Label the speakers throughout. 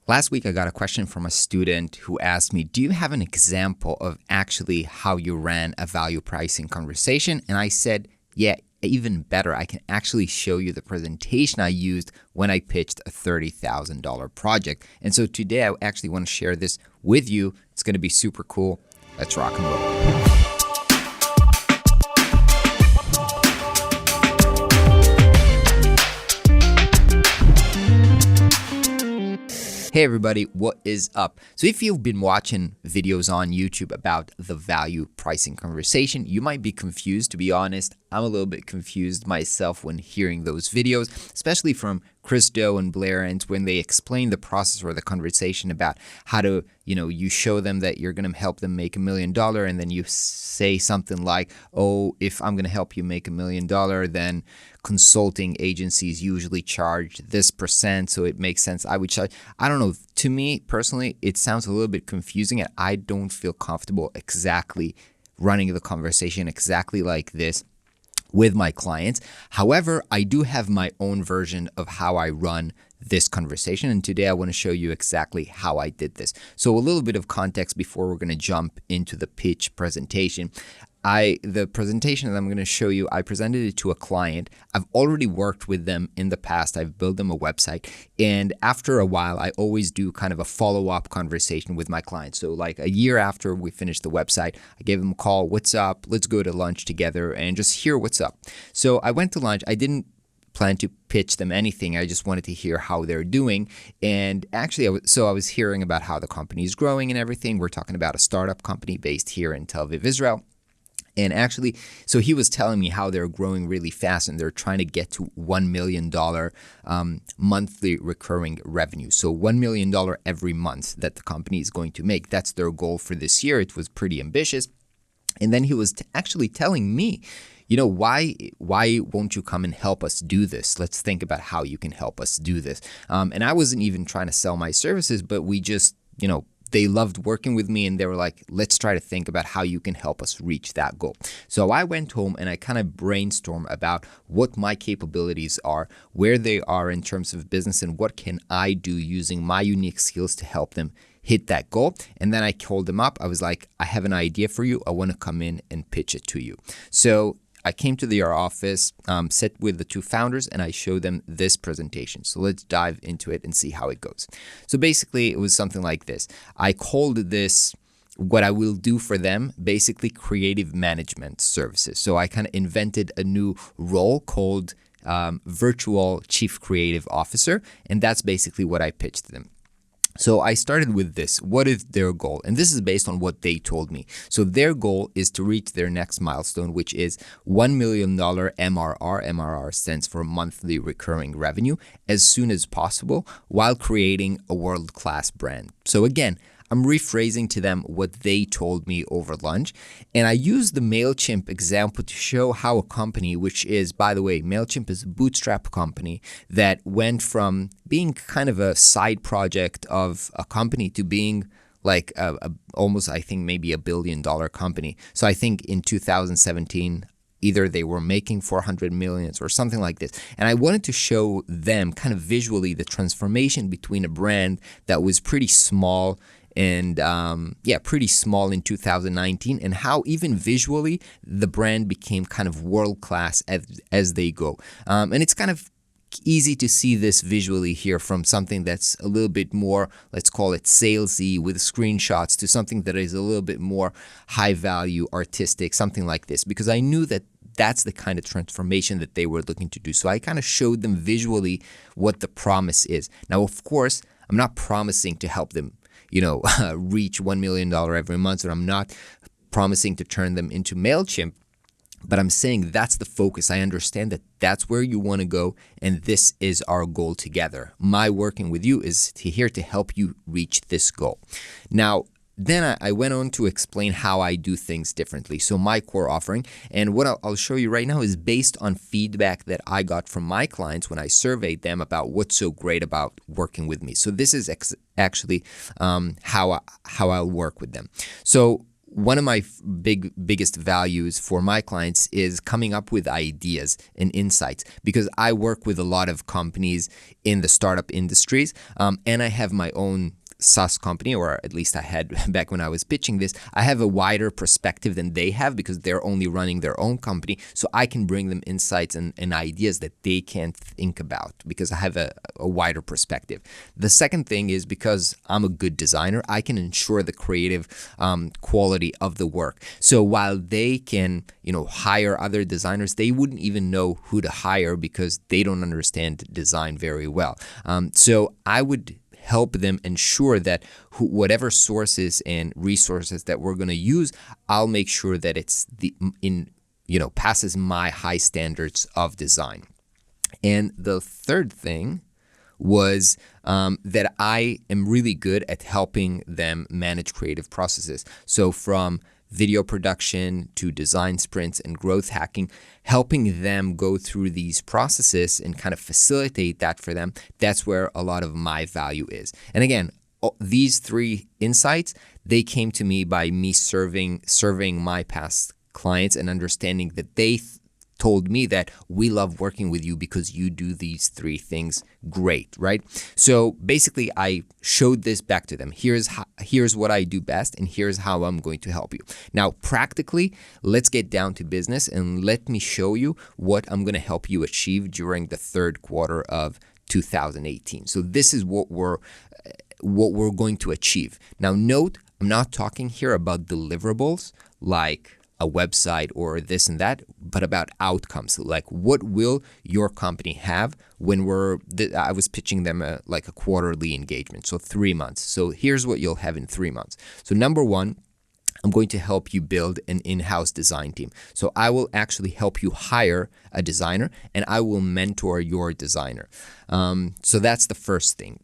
Speaker 1: Last week, I got a question from a student who asked me, do you have an example of actually how you ran a value pricing conversation? And I said, yeah, even better. I can actually show you the presentation I used when I pitched a $30,000 project. And so today, I actually want to share this with you. It's going to be super cool. Let's rock and roll. Hey everybody, what is up? So if you've been watching videos on YouTube about the value pricing conversation, you might be confused. To be honest, I'm a little bit confused myself when hearing those videos, especially from Chris Do and Blair Ents when they explain the process or the conversation about how to, you show them that you're going to help them make $1 million, and then you say something like, oh, if I'm going to help you make $1 million, then consulting agencies usually charge this percent, so it makes sense I would charge. I don't know. To me personally, it sounds a little bit confusing, and I don't feel comfortable exactly running the conversation exactly like this with my clients. However, I do have my own version of how I run this conversation, and today I want to show you exactly how I did this. So a little bit of context before we're going to jump into the pitch presentation. The presentation that I'm going to show you, I presented it to a client. I've already worked with them in the past. I've built them a website. And after a while, I always do kind of a follow-up conversation with my clients. So like a year after we finished the website, I gave them a call. What's up? Let's go to lunch together and just hear what's up. So I went to lunch. I didn't plan to pitch them anything. I just wanted to hear how they're doing. And actually, I was hearing about how the company is growing and everything. We're talking about a startup company based here in Tel Aviv, Israel. And actually, so he was telling me how they're growing really fast and they're trying to get to $1 million monthly recurring revenue. So $1 million every month that the company is going to make. That's their goal for this year. It was pretty ambitious. And then he was actually telling me, why won't you come and help us do this? Let's think about how you can help us do this. And I wasn't even trying to sell my services, but we just, they loved working with me and they were like, let's try to think about how you can help us reach that goal. So I went home and I kind of brainstormed about what my capabilities are, where they are in terms of business, and what can I do using my unique skills to help them hit that goal. And then I called them up. I was like, I have an idea for you. I want to come in and pitch it to you. So I came to their office, sat with the two founders, and I showed them this presentation. So let's dive into it and see how it goes. So basically, it was something like this. I called this, what I will do for them, basically creative management services. So I kind of invented a new role called virtual chief creative officer, and that's basically what I pitched them. So I started with this. What is their goal? And this is based on what they told me. So their goal is to reach their next milestone, which is $1 million MRR. MRR stands for monthly recurring revenue, as soon as possible, while creating a world-class brand. So again, I'm rephrasing to them what they told me over lunch. And I used the MailChimp example to show how a company, which is, by the way, MailChimp is a bootstrap company that went from being kind of a side project of a company to being like almost, I think, maybe $1 billion company. So I think in 2017, either they were making 400 million or something like this. And I wanted to show them kind of visually the transformation between a brand that was pretty small and pretty small in 2019, and how even visually the brand became kind of world-class as they go. And it's kind of easy to see this visually here from something that's a little bit more, let's call it salesy with screenshots, to something that is a little bit more high value, artistic, something like this, because I knew that that's the kind of transformation that they were looking to do. So I kind of showed them visually what the promise is. Now, of course, I'm not promising to help them reach $1 million every month, or I'm not promising to turn them into MailChimp, but I'm saying that's the focus. I understand that that's where you want to go, and this is our goal together. My working with you is here to help you reach this goal. Now, then I went on to explain how I do things differently. So my core offering, and what I'll show you right now, is based on feedback that I got from my clients when I surveyed them about what's so great about working with me. So this is actually how I'll work with them. So one of my biggest values for my clients is coming up with ideas and insights, because I work with a lot of companies in the startup industries, and I have my own SaaS company, or at least I had back when I was pitching this. I have a wider perspective than they have because they're only running their own company. So I can bring them insights and ideas that they can't think about because I have a wider perspective. The second thing is, because I'm a good designer, I can ensure the creative quality of the work. So while they can, hire other designers, they wouldn't even know who to hire because they don't understand design very well. So I would help them ensure that whatever sources and resources that we're going to use, I'll make sure that it's passes my high standards of design. And the third thing was that I am really good at helping them manage creative processes. So from video production to design sprints and growth hacking, helping them go through these processes and kind of facilitate that for them, that's where a lot of my value is. And again, these three insights, they came to me by me serving my past clients and understanding that they told me that we love working with you because you do these three things great, right? So basically, I showed this back to them. Here's what I do best, and here's how I'm going to help you. Now, practically, let's get down to business and let me show you what I'm going to help you achieve during the third quarter of 2018. So this is what we're going to achieve. Now, note, I'm not talking here about deliverables like a website or this and that, but about outcomes. Like, what will your company have when I was pitching them a quarterly engagement, so 3 months. So here's what you'll have in 3 months. So number one, I'm going to help you build an in-house design team. So I will actually help you hire a designer, and I will mentor your designer. So that's the first thing.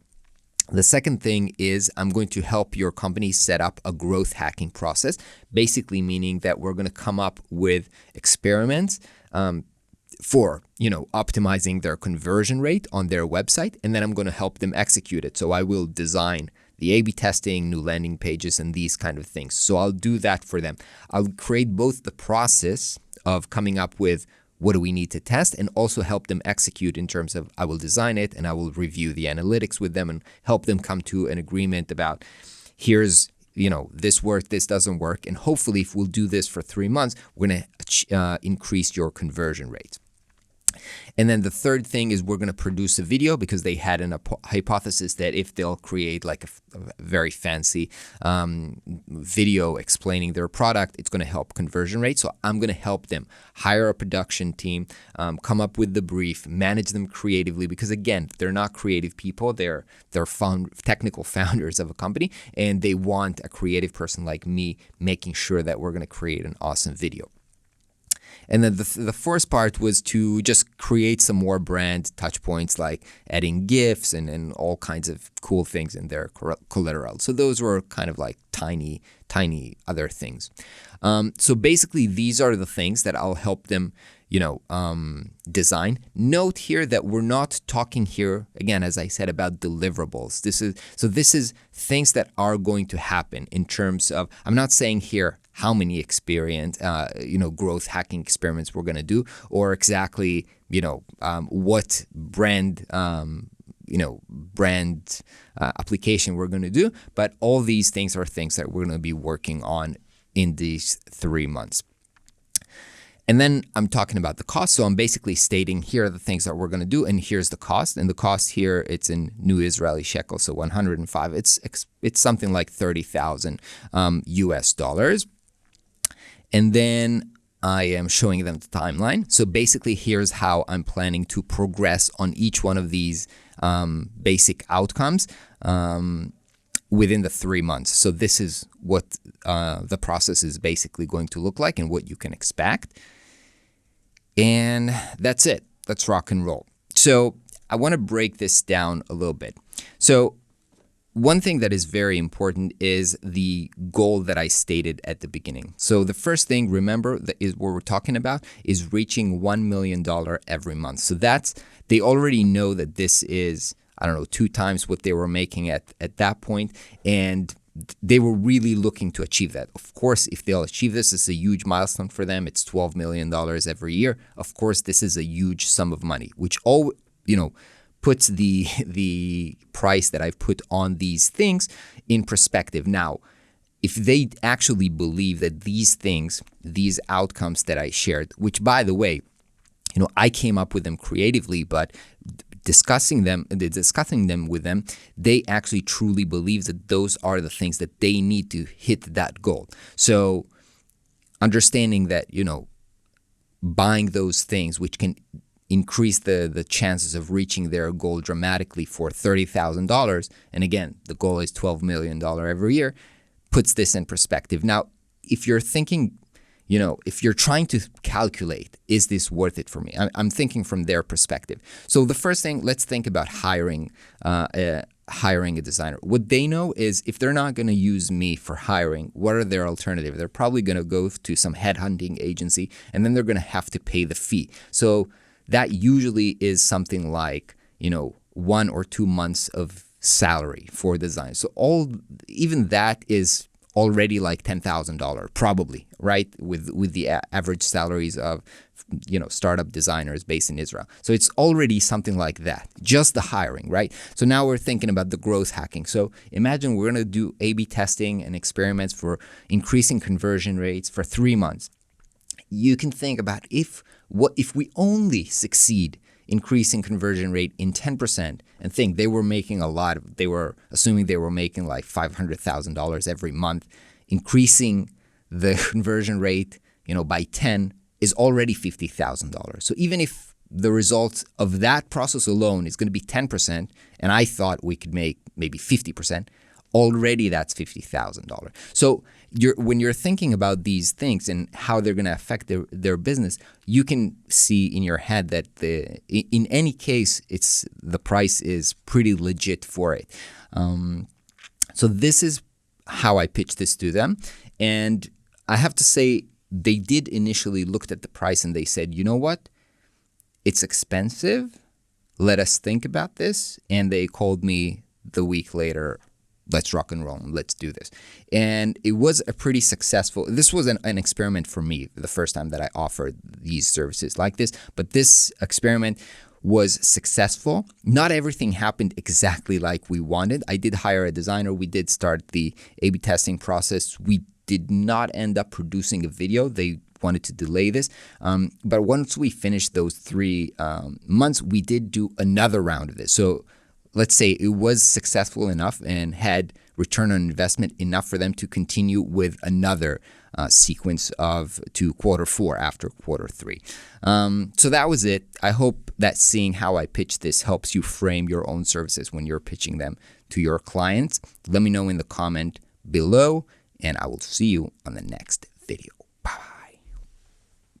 Speaker 1: The second thing is I'm going to help your company set up a growth hacking process, basically meaning that we're going to come up with experiments for optimizing their conversion rate on their website, and then I'm going to help them execute it. So I will design the A/B testing, new landing pages, and these kind of things. So I'll do that for them. I'll create both the process of coming up with what do we need to test, and also help them execute in terms of I will design it and I will review the analytics with them and help them come to an agreement about here's, this worked, this doesn't work. And hopefully if we'll do this for 3 months, we're going to increase your conversion rate. And then the third thing is we're going to produce a video, because they had a hypothesis that if they'll create like a very fancy video explaining their product, it's going to help conversion rate. So I'm going to help them hire a production team, come up with the brief, manage them creatively, because again, they're not creative people. They're technical founders of a company, and they want a creative person like me making sure that we're going to create an awesome video. And then the fourth part was to just create some more brand touch points, like adding GIFs and all kinds of cool things in their collateral. So those were kind of like tiny other things. So basically, these are the things that I'll help them, design. Note here that we're not talking here, again, as I said, about deliverables. This is things that are going to happen in terms of, I'm not saying here how many growth hacking experiments we're going to do, or exactly, what brand application we're going to do. But all these things are things that we're going to be working on in these 3 months. And then I'm talking about the cost. So I'm basically stating here are the things that we're going to do, and here's the cost. And the cost here, it's in new Israeli shekel, so 105. It's something like 30,000 US dollars. And then I am showing them the timeline. So basically, here's how I'm planning to progress on each one of these basic outcomes within the 3 months. So this is what the process is basically going to look like and what you can expect. And that's it. Let's rock and roll. So I want to break this down a little bit. So one thing that is very important is the goal that I stated at the beginning. So the first thing, remember, that is what we're talking about is reaching $1 million every month. So they already know that this is, 2 times what they were making at that point. And they were really looking to achieve that. Of course, if they'll achieve this, it's a huge milestone for them. It's $12 million every year. Of course, this is a huge sum of money, which all, puts the price that I've put on these things in perspective. Now, if they actually believe that these things, these outcomes that I shared, which by the way, I came up with them creatively, but discussing them with them, they actually truly believe that those are the things that they need to hit that goal. So understanding that, buying those things, which can increase the chances of reaching their goal dramatically for $30,000, and again, the goal is $12 million every year, puts this in perspective. Now, if you're thinking, if you're trying to calculate, is this worth it for me? I'm thinking from their perspective. So the first thing, let's think about hiring a designer. What they know is if they're not going to use me for hiring, what are their alternatives? They're probably going to go to some headhunting agency, and then they're going to have to pay the fee. So that usually is something like, 1 or 2 months of salary for design. So even that is already like $10,000 probably, right? With the average salaries of, startup designers based in Israel. So it's already something like that, just the hiring, right? So now we're thinking about the growth hacking. So imagine we're going to do A/B testing and experiments for increasing conversion rates for 3 months. You can think about if we only succeed increasing conversion rate in 10% and think they were making they were assuming they were making like $500,000 every month, increasing the conversion rate, by 10 is already $50,000. So even if the result of that process alone is going to be 10%, and I thought we could make maybe 50%, already that's $50,000. So when you're thinking about these things and how they're going to affect their business, you can see in your head that in any case, the price is pretty legit for it. So this is how I pitched this to them. And I have to say, they did initially looked at the price and they said, you know what? It's expensive. Let us think about this. And they called me the week later. Let's rock and roll. Let's do this. And it was a pretty successful, this was an experiment for me, the first time that I offered these services like this. But this experiment was successful. Not everything happened exactly like we wanted. I did hire a designer. We did start the A/B testing process. We did not end up producing a video. They wanted to delay this. But once we finished those 3 months, we did do another round of this. So let's say it was successful enough and had return on investment enough for them to continue with another sequence to quarter 4 after quarter 3. So that was it. I hope that seeing how I pitch this helps you frame your own services when you're pitching them to your clients. Let me know in the comment below, and I will see you on the next video.